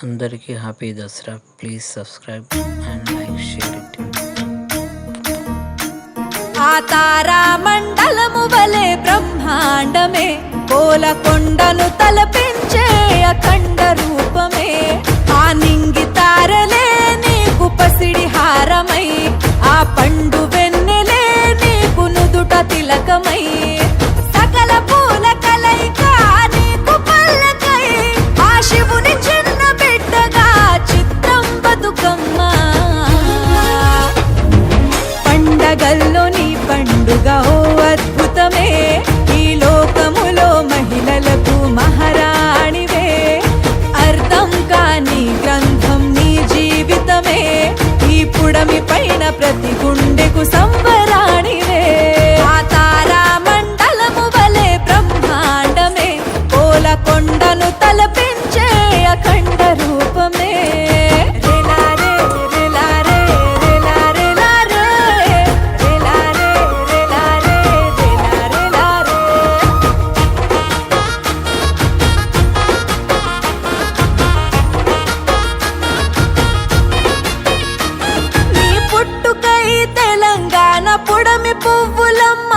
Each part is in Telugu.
అందరికీ happy Dasara. Please subscribe and like, share it. ఆ తారా మండలము వలె బ్రహ్మాండమే, కోలకొండను తలపించే అఖండ రూపమే. ఆ నింగి తారలే నీకు పసిడి హారమై, ఆ పండు వెన్నెలే నీకు నుదుట తిలకమై, సకల పూల కలయిక నీకు పల్లకై, ఆ శివుని చిన్న బిడ్డగా చిత్రం బతుకమ్మ. పండగల్లో నీ పండుగ ఓ అద్భుతమే, ఈ లోకములో మహిళలకు మహారాణివే. అర్థం కాని గ్రంథం నీ జీవితమే, ఈ పుడమి పైన ప్రతి గుండెకు సంబరాణివే. ఆ తారా మండలము వలె బ్రహ్మాండమే, కోలకొండను తలపించే అఖండ రూపమే. తెలంగాణ పుడమి పువ్వులమ్మ,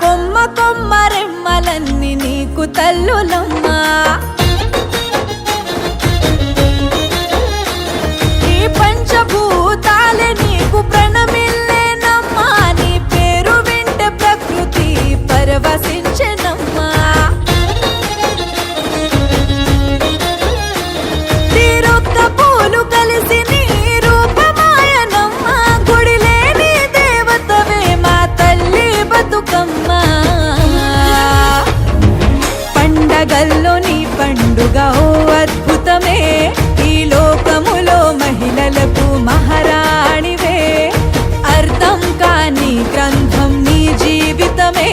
కొమ్మ కొమ్మ రెమ్మలన్నీ నీకు తల్లులమ్మ. ఈ పంచభూతాలే నీకు ప్రణమిల్లేనమ్మా, నీ పేరు వింటే ప్రకృతి పరవశించెనమ్మా. తీరొక్క పూలు కలిసి నీ రూపమాయనమ్మా, గుడిలే నీ దేవతవే మా తల్లి బతుకమ్మ. పండగల్లో నీ పండుగ ఓ అద్భుతమే, ఈ లోకములో మహిళలకు మహారాణివే. అర్థం కాని గ్రంథం నీ జీవితమే,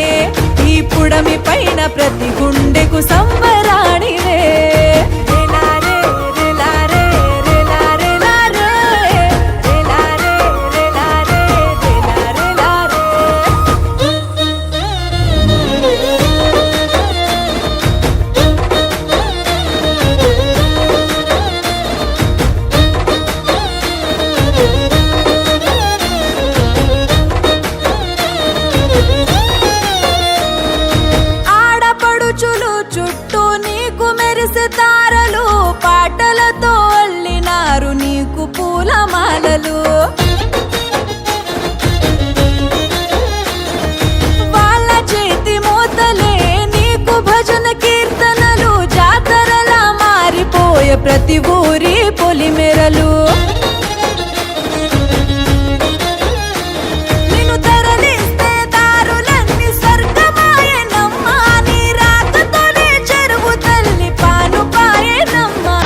ఈ పుడమి పైన ప్రతి గుండెకు సంబరాణివే. ఆడపడుచులు చుట్టూ నీకు మెరిసే తారలు, పాటలతో అల్లినారు నీకు పూలమాలలు. వాళ్ళ చేతి మోతలే నీకు భజన కీర్తనలు, జాతరలా మారిపోయే ప్రతి ఊరి పొలిమెరలు. నిన్ను తరలిస్తే దారులన్నీ స్వర్గమాయనమ్మా, నీ రాకతోనే చెరువు తల్లి పాను పాయనమ్మా.